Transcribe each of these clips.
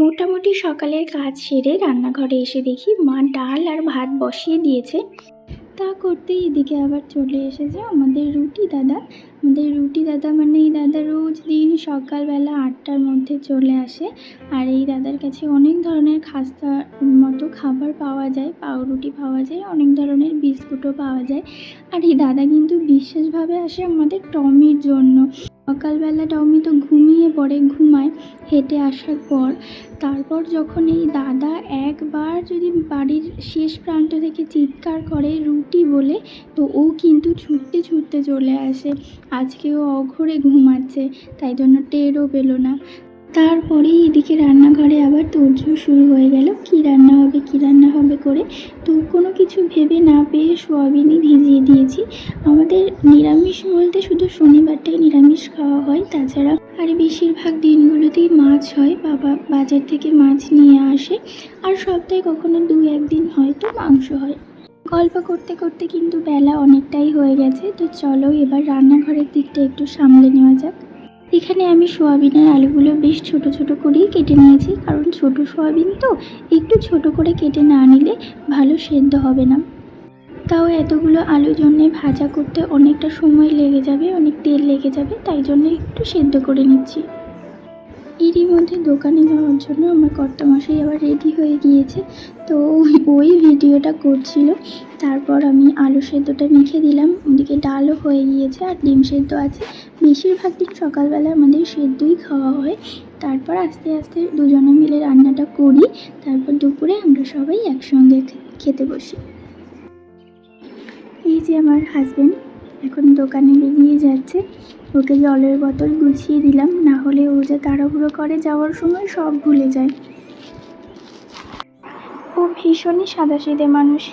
মোটামুটি সকালের কাজ সেরে রান্নাঘরে এসে দেখি মা ডাল আর ভাত বসিয়ে দিয়েছে। তা করতেই এদিকে আবার চলে এসেছে আমাদের রুটি দাদা মানে এই দাদা রোজ দিন সকালবেলা ৮টার মধ্যে চলে আসে। আর এই দাদার কাছে অনেক ধরনের খাস্তা মতো খাবার পাওয়া যায়, পাউরুটি পাওয়া যায়, অনেক ধরনের বিস্কুটও পাওয়া যায়। আর এই দাদা কিন্তু বিশেষভাবে আসে আমাদের টমির জন্য। সকালবেলা টমি তো ঘুমায় হেঁটে আসার পর। তারপর যখন এই দাদা একবার যদি বাড়ির শেষ প্রান্ত থেকে চিৎকার করে রুটি বলে, তো ও কিন্তু ছুটতে ছুটতে চলে আসে। আজকে ও অঘোরে ঘুমাচ্ছে, তাই জন্য টেরও পেল না। তারপরেই এদিকে রান্নাঘরে আবার তোড়জোড় শুরু হয়ে গেল, কী রান্না হবে করে। তো কোনো কিছু ভেবে না পেয়ে সোয়াবিনই ভিজিয়ে দিয়েছি। আমাদের নিরামিষ বলতে শুধু শনিবারটাই নিরামিষ খাওয়া হয়, তাছাড়া আর বেশিরভাগ দিনগুলোতেই মাছ হয়। বাবা বাজার থেকে মাছ নিয়ে আসে, আর সপ্তাহে কখনো ২-১ দিন হয়তো মাংস হয়। গল্প করতে করতে কিন্তু বেলা অনেকটাই হয়ে গেছে, তো চলো এবার রান্নাঘরের দিকটা একটু সামলে নেওয়া যাক। এখানে আমি সোয়াবিনের আলুগুলো বেশ ছোট ছোট করেই কেটে নিয়েছি, কারণ ছোট সোয়াবিন তো একটু ছোট করে কেটে না নিলে ভালো সেদ্ধ হবে না। তাও এতগুলো আলু জন্যে ভাজা করতে অনেকটা সময় লেগে যাবে, অনেক তেল লেগে যাবে, তাই জন্য একটু সেদ্ধ করে নিচ্ছি। এরই মধ্যে দোকানে যাওয়ার জন্য আমার কর্তামশাই আবার রেডি হয়ে গিয়েছে, তো ওই ভিডিওটা করছিল। তারপর আমি আলু সেদ্ধটা মেখে দিলাম, ওদিকে ডালও হয়ে গিয়েছে আর ডিম সেদ্ধ আছে। বেশিরভাগ দিন সকালবেলা আমাদের সেদ্ধই খাওয়া হয়। তারপর আস্তে আস্তে দুজনে মিলে রান্নাটা করি, তারপর দুপুরে আমরা সবাই একসঙ্গে খেতে বসি। এই যে আমার হাজব্যান্ড এখন দোকানে বেরিয়ে যাচ্ছে, ওকে জলের বোতল গুছিয়ে দিলাম, না হলে ও যা তাড়াহুড়ো করে যাওয়ার সময় সব ভুলে যায়। ও ভীষণই সাদাসিধে মানুষ।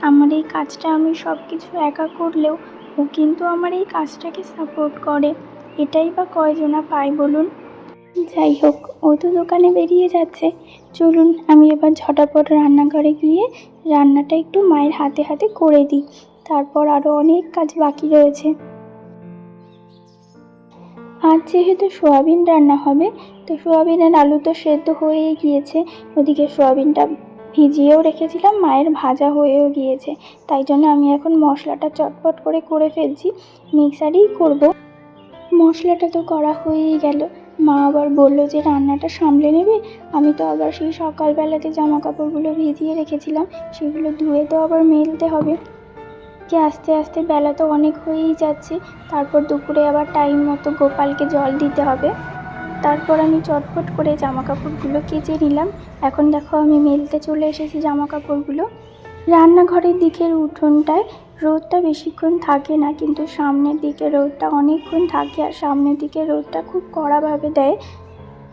আমার এই কাজটা আমি সব কিছু একা করলেও ও কিন্তু আমার এই কাজটাকে সাপোর্ট করে। এটাই বা কয়জনা পায় বলুন। যাই হোক, ও তো দোকানে বেরিয়ে যাচ্ছে, চলুন আমি এবার ঝটাপট রান্নাঘরে গিয়ে রান্নাটা একটু মায়ের হাতে হাতে করে দিই। তারপর আরও অনেক কাজ বাকি রয়েছে। আজ যেহেতু সোয়াবিন রান্না হবে, তো সোয়াবিন আর আলু তো সেদ্ধ হয়েই গিয়েছে। ওদিকে সোয়াবিনটা ভিজিয়েও রেখেছিলাম, মায়ের ভাজা হয়েও গিয়েছে। তাই জন্য আমি এখন মশলাটা চটপট করে ফেলছি, মিক্সারেই করব। মশলাটা তো করা হয়েই গেল। মা আবার বললো যে রান্নাটা সামলে নেবে। আমি তো আবার সেই সকালবেলাতে জামা কাপড়গুলো ভিজিয়ে রেখেছিলাম, সেগুলো ধুয়ে তো আবার মেলতে হবে। আস্তে আস্তে বেলা তো অনেক হয়েই যাচ্ছে। তারপর দুপুরে আবার টাইম মতো গোপালকে জল দিতে হবে। তারপর আমি চটপট করে জামা কাপড়গুলো কেচে নিলাম। এখন দেখো আমি মেলতে চলে এসেছি জামা কাপড়গুলো। রান্নাঘরের দিকের উঠোনটায় রোদটা বেশিক্ষণ থাকে না, কিন্তু সামনের দিকে রোদটা অনেকক্ষণ থাকে, আর সামনের দিকে রোদটা খুব কড়াভাবে দেয়।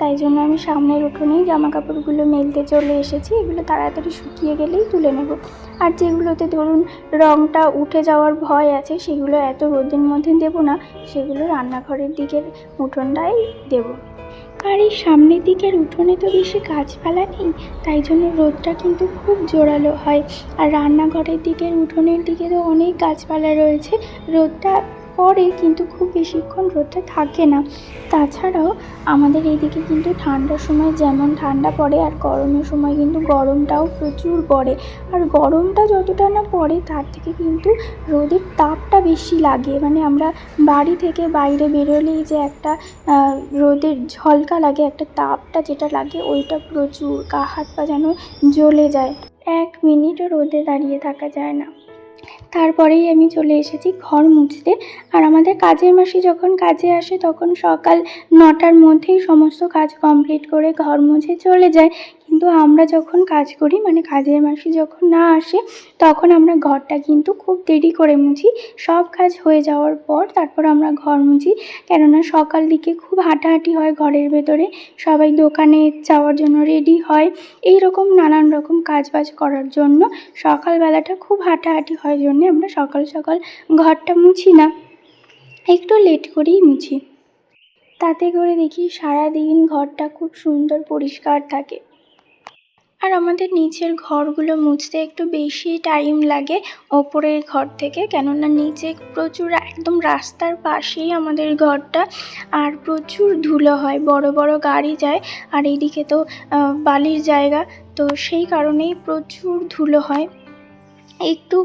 তাই জন্য আমি সামনের উঠোনেই জামা কাপড়গুলো মেলতে চলে এসেছি। এগুলো তাড়াতাড়ি শুকিয়ে গেলেই তুলে নেব। আর যেগুলোতে ধরুন রঙটা উঠে যাওয়ার ভয় আছে, সেগুলো এত রোদের মধ্যে দেব না, সেগুলো রান্নাঘরের দিকের উঠোনটাই দেব। আর এই সামনের দিকের উঠোনে তো বেশি গাছপালা নেই, তাই জন্য রোদটা কিন্তু খুব জোরালো হয়। আর রান্নাঘরের দিকের উঠোনের দিকে তো অনেক গাছপালা রয়েছে, রোদটা পড়ে কিন্তু খুব বেশিক্ষণ রোদটা থাকে না। তাছাড়াও আমাদের এইদিকে কিন্তু ঠান্ডার সময় যেমন ঠান্ডা পড়ে, আর গরমের সময় কিন্তু গরমটাও প্রচুর পড়ে। আর গরমটা যতটা না পড়ে তার থেকে কিন্তু রোদের তাপটা বেশি লাগে। মানে আমরা বাড়ি থেকে বাইরে বেরোলেই যে একটা রোদের ঝলকা লাগে, একটা তাপটা যেটা লাগে, ওইটা প্রচুর, গা হাত পা যেন জ্বলে যায়। 1 মিনিটও রোদে দাঁড়িয়ে থাকা যায় না। তারপরেই আমি চলে এসেছি ঘর মুছতে। আর আমাদের কাজের মাসি যখন কাজে আসে তখন সকাল 9টার মধ্যেই সমস্ত কাজ কমপ্লিট করে ঘর মুছে চলে যায়। কিন্তু আমরা যখন কাজ করি, মানে কাজের মাসি যখন না আসে, তখন আমরা ঘরটা কিন্তু খুব দেরি করে মুছি। সব কাজ হয়ে যাওয়ার পর তারপর আমরা ঘর মুছি, কেননা সকাল দিকে খুব হাঁটাহাঁটি হয় ঘরের ভেতরে, সবাই দোকানে যাওয়ার জন্য রেডি হয়, এই রকম নানান রকম কাজবাজ করার জন্য সকালবেলাটা খুব হাঁটাহাঁটি হয় জন্যে আমরা সকাল সকাল ঘরটা মুছি না, একটু লেট করেই মুছি। তাতে করে দেখি সারাদিন ঘরটা খুব সুন্দর পরিষ্কার থাকে। আর আমাদের নিচের ঘরগুলো মুছতে একটু বেশি টাইম লাগে ওপরের ঘর থেকে, কেননা নিচে প্রচুর একদম রাস্তার পাশেই আমাদের ঘরটা, আর প্রচুর ধুলো হয়, বড় বড় গাড়ি যায়, আর এইদিকে তো বালির জায়গা, তো সেই কারণেই প্রচুর ধুলো হয়। একটু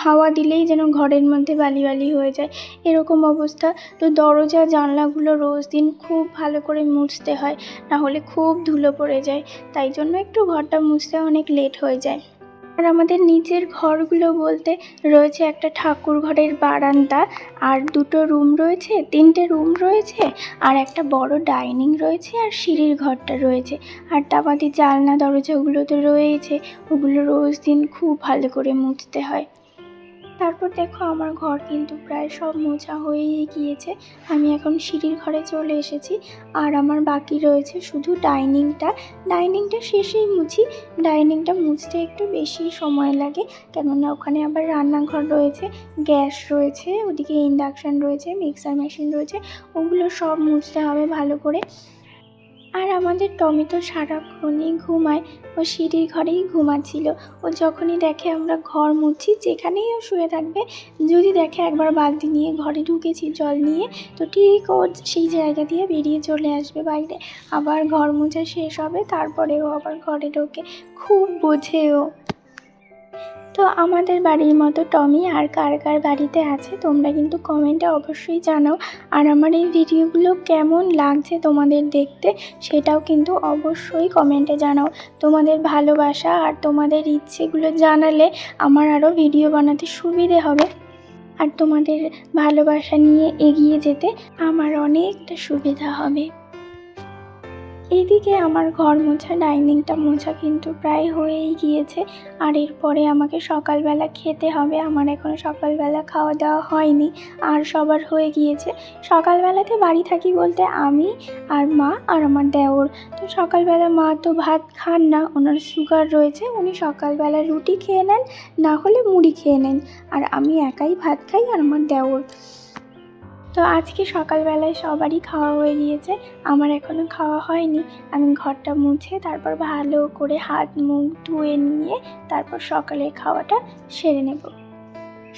হাওয়া দিলেই যেন ঘরের মধ্যে বালি বালি হয়ে যায়, এরকম অবস্থা। তো দরজা জানলাগুলো রোজ দিন খুব ভালো করে মুছতে হয়, না হলে খুব ধুলো পড়ে যায়, তাই জন্য একটু ঘরটা মুছতে অনেক লেট হয়ে যায়। আর আমাদের নিচের ঘরগুলো বলতে রয়েছে একটা ঠাকুর ঘরের বারান্দা, আর দুটো রুম রয়েছে, তিনটে রুম রয়েছে, আর একটা বড় ডাইনিং রয়েছে, আর সিঁড়ির ঘরটা রয়েছে, আর তা বাদে জানলা দরজা ওগুলো তো রয়েছে, ওগুলো রোজ দিন খুব ভালো করে মুছতে হয়। তারপর দেখো আমার ঘর কিন্তু প্রায় সব মোছা হয়েই গিয়েছে, আমি এখন সিঁড়ির ঘরে চলে এসেছি, আর আমার বাকি রয়েছে শুধু ডাইনিংটা শেষেই মুছি। ডাইনিংটা মুছতে একটু বেশি সময় লাগে, কেননা ওখানে আবার রান্নাঘর রয়েছে, গ্যাস রয়েছে, ওদিকে ইন্ডাকশান রয়েছে, মিক্সার মেশিন রয়েছে, ওগুলো সব মুছতে হবে ভালো করে। আর আমাদের টমি তো সারাক্ষণই ঘুমায়, ও সিঁড়ির ঘরেই ঘুমাচ্ছিল। ও যখনই দেখে আমরা ঘর মুছছি, যেখানেই ও শুয়ে থাকবে, যদি দেখে একবার বালতি নিয়ে ঘরে ঢুকেছি জল নিয়ে, তো ঠিক ও সেই জায়গা দিয়ে বেরিয়ে চলে আসবে বাইরে, আবার ঘর মোছা শেষ হবে, তারপরে ও আবার ঘরে ঢোকে। খুব বোঝে ও। তো আমাদের বাড়ির মতো টমি আর কার কার বাড়িতে আছে তোমরা কিন্তু কমেন্টে অবশ্যই জানাও। আর আমার এই ভিডিওগুলো কেমন লাগছে তোমাদের দেখতে সেটাও কিন্তু অবশ্যই কমেন্টে জানাও। তোমাদের ভালোবাসা আর তোমাদের ইচ্ছেগুলো জানালে আমার আরও ভিডিও বানাতে সুবিধে হবে, আর তোমাদের ভালোবাসা নিয়ে এগিয়ে যেতে আমার অনেকটা সুবিধা হবে। এইদিকে আমার ঘর মোছা, ডাইনিংটা মোছা কিন্তু প্রায় হয়েই গিয়েছে, আর এরপরে আমাকে সকালবেলা খেতে হবে। আমার এখনও সকালবেলা খাওয়া দাওয়া হয়নি, আর সবার হয়ে গিয়েছে। সকালবেলাতে বাড়ি থাকি বলতে আমি আর মা আর আমার দেওর। তো সকালবেলা মা তো ভাত খান না, ওনার সুগার রয়েছে, উনি সকালবেলা রুটি খেয়ে নেন, না হলে মুড়ি খেয়ে নেন, আর আমি একাই ভাত খাই আর আমার দেওর। তো আজকে সকালবেলায় সবারই খাওয়া হয়ে গিয়েছে, আমার এখনও খাওয়া হয়নি। আমি ঘরটা মুছে তারপর ভালো করে হাত মুখ ধুয়ে নিয়ে তারপর সকালের খাওয়াটা সেরে নেব।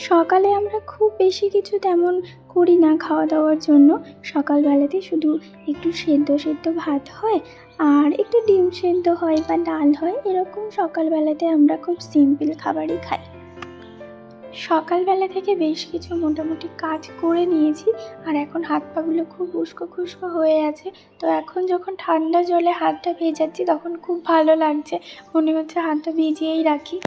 সকালে আমরা খুব বেশি কিছু তেমন করি না খাওয়া দাওয়ার জন্য, সকালবেলাতে শুধু একটু সেদ্ধ সেদ্ধ ভাত হয়, আর একটু ডিম সেদ্ধ হয় বা ডাল হয়, এরকম সকালবেলাতে আমরা খুব সিম্পল খাবারই খাই। সকালবেলা থেকে বেশ কিছু মোটামুটি কাজ করে নিয়েছি, আর এখন হাত পাগুলো খুব উস্কো খুস্কো হয়ে আছে। তো এখন যখন ঠান্ডা জলে হাতটা ভেজাচ্ছি তখন খুব ভালো লাগছে, মনে হচ্ছে হাতটা ভিজিয়েই রাখি।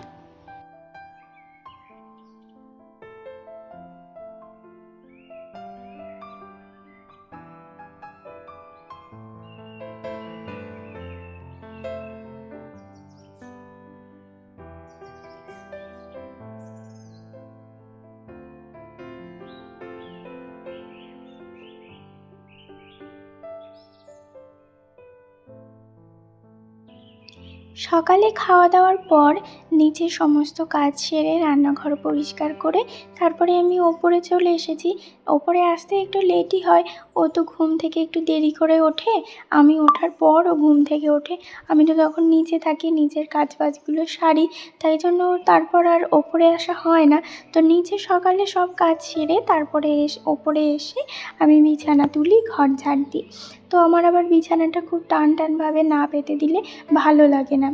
সকালে খাওয়া দাওয়ার পর নিচে সমস্ত কাজ সেরে রান্নাঘর পরিষ্কার করে তারপরে আমি ওপরে চলে এসেছি। ওপরে আসতে একটু লেটই হয়, ও তো ঘুম থেকে একটু দেরি করে ওঠে, আমি ওঠার পর ও ঘুম থেকে ওঠে। আমি তো তখন নিচে থাকি, নিচের কাজবাজগুলো সারি, তাই জন্য তারপর আর ওপরে আসা হয় না। তো নিচে সকালে সব কাজ সেরে তারপরে ওপরে এসে আমি বিছানা তুলি, ঘর ঝাড় দিই। তো আমার আবার বিছানাটা খুব টান টানভাবে না পেতে দিলে ভালো লাগে না।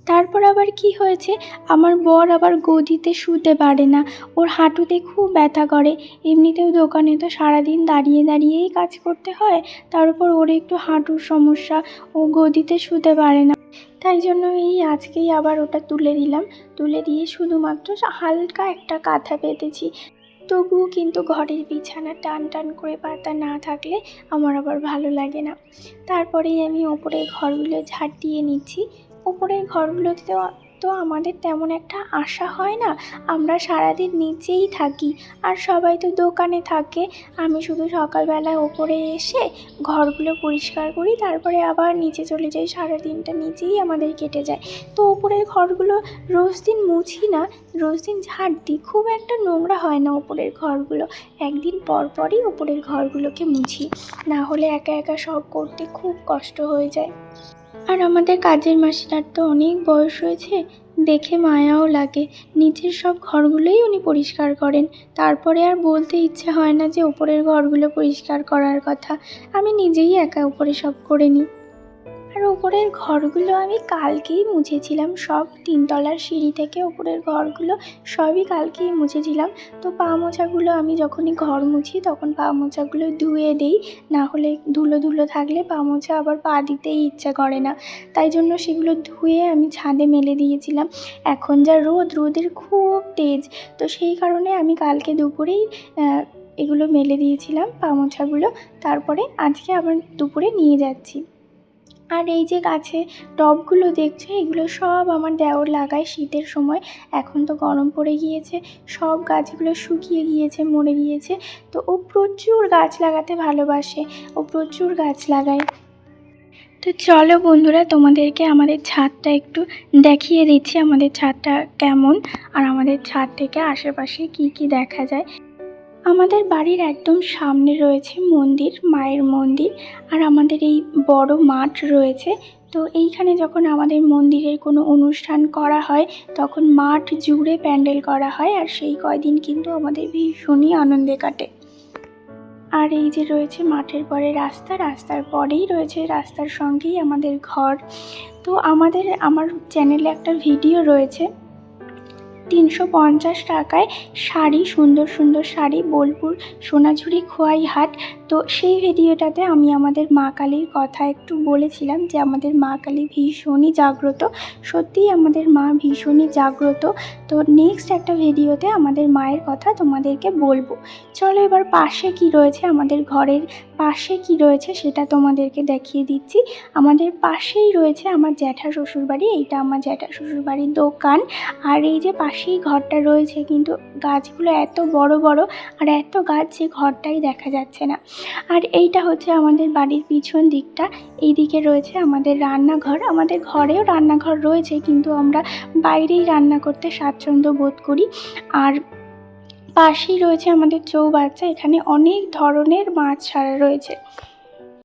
তারপর আবার কি হয়েছে, আমার বর আবার গদিতে শুতে পারে না, ওর হাঁটুতে খুব ব্যথা করে। এমনিতেও দোকানে তো সারাদিন দাঁড়িয়ে দাঁড়িয়েই কাজ করতে হয়, তার উপর ওর একটু হাঁটুর সমস্যা, ও গদিতে শুতে পারে না। তাই জন্য এই আজকেই আবার ওটা তুলে দিলাম, তুলে দিয়ে শুধুমাত্র হালকা একটা কাঁথা পেতেছি। তবুও কিন্তু ঘরের বিছানা টান টান করে পাতা না থাকলে আমার আবার ভালো লাগে না। তারপরেই আমি ওপরের ঘরগুলো ঝাড় দিয়ে নিচ্ছি। ওপরের ঘরগুলোতেও তো আমাদের তেমন একটা আসা হয় না, আমরা সারাদিন নিচেই থাকি, আর সবাই তো দোকানে থাকে। আমি শুধু সকালবেলায় ওপরে এসে ঘরগুলো পরিষ্কার করি, তারপরে আবার নিচে চলে যাই, সারাদিনটা নিচেই আমাদের কেটে যায়। তো ওপরের ঘরগুলো রোজ দিন মুছি না, রোজ দিন ঝাড় দিই, খুব একটা নোংরা হয় না ওপরের ঘরগুলো। একদিন পর পরই ওপরের ঘরগুলোকে মুছি, না হলে একা একা সব করতে খুব কষ্ট হয়ে যায়। আর আমাদের কাজের মাসিটার তো অনেক বয়স হয়েছে, দেখে মায়াও লাগে। নিচের সব ঘরগুলোই উনি পরিষ্কার করেন, তারপরে আর বলতে ইচ্ছে হয় না যে ওপরের ঘরগুলো পরিষ্কার করার কথা। আমি নিজেই একা উপরে সব করে নিই। আর ওপরের ঘরগুলো আমি কালকেই মুছেছিলাম, সব 3 তলার সিঁড়ি থেকে ওপরের ঘরগুলো সবই কালকেই মুছেছিলাম। তো পা মোছাগুলো আমি যখনই ঘর মুছি তখন পা মোছাগুলো ধুয়ে দিই, না হলে ধুলো ধুলো থাকলে পা মোছা আবার পা দিতেই ইচ্ছা করে না। তাই জন্য সেগুলো ধুয়ে আমি ছাদে মেলে দিয়েছিলাম। এখন যা রোদের খুব তেজ, তো সেই কারণে আমি কালকে দুপুরেই এগুলো মেলে দিয়েছিলাম পা মোছাগুলো। তারপরে আজকে আবার দুপুরে নিয়ে যাচ্ছি। আর এই যে গাছে টবগুলো দেখছো, এগুলো সব আমার দেওর লাগায় শীতের সময়। এখন তো গরম পড়ে গিয়েছে, সব গাছগুলো শুকিয়ে গিয়েছে, মরে গিয়েছে। তো ও প্রচুর গাছ লাগাতে ভালোবাসে, ও প্রচুর গাছ লাগায়। তো চলো বন্ধুরা, তোমাদেরকে আমাদের ছাদটা একটু দেখিয়ে দিচ্ছি, আমাদের ছাদটা কেমন আর আমাদের ছাদ থেকে আশেপাশে কি কি দেখা যায়। আমাদের বাড়ির একদম সামনে রয়েছে মন্দির, মায়ের মন্দির, আর আমাদের এই বড় মাঠ রয়েছে। তো এইখানে যখন আমাদের মন্দিরের কোনো অনুষ্ঠান করা হয় তখন মাঠ জুড়ে প্যান্ডেল করা হয়, আর সেই কয়দিন কিন্তু আমাদের ভীষণই আনন্দে কাটে। আর এই যে রয়েছে মাঠের পরে রাস্তা, রাস্তার পরেই রয়েছে, রাস্তার সঙ্গেই আমাদের ঘর। তো আমার চ্যানেলে একটা ভিডিও রয়েছে 350 টাকায় শাড়ি, সুন্দর সুন্দর শাড়ি, বোলপুর সোনাঝুরি খোয়াই হাট। তো সেই ভিডিওটাতে আমি আমাদের মা কালীর কথা একটু বলেছিলাম যে আমাদের মা কালী ভীষণই জাগ্রত, সত্যিই আমাদের মা ভীষণই জাগ্রত। তো নেক্সট একটা ভিডিওতে আমাদের মায়ের কথা তোমাদেরকে বলবো। চলো এবার পাশে কি রয়েছে, আমাদের ঘরের পাশে কি রয়েছে সেটা তোমাদেরকে দেখিয়ে দিচ্ছি। আমাদের পাশেই রয়েছে আমার জ্যাঠা শ্বশুরবাড়ি, এইটা আমার জ্যাঠা শ্বশুরবাড়ির দোকান। আর এই যে পাশেই ঘরটা রয়েছে, কিন্তু গাছগুলো এত বড় বড় আর এত গাছ যে ঘরটাই দেখা যাচ্ছে না। আর এইটা হচ্ছে আমাদের বাড়ির পিছন দিকটা, এই দিকে রয়েছে আমাদের রান্নাঘর। আমাদের ঘরেও রান্নাঘর রয়েছে, কিন্তু আমরা বাইরেই রান্না করতে স্বাচ্ছন্দ্য বোধ করি। আর পাশেই রয়েছে আমাদের চৌবাচ্চা, এখানে অনেক ধরনের মাছ ছাড়া রয়েছে।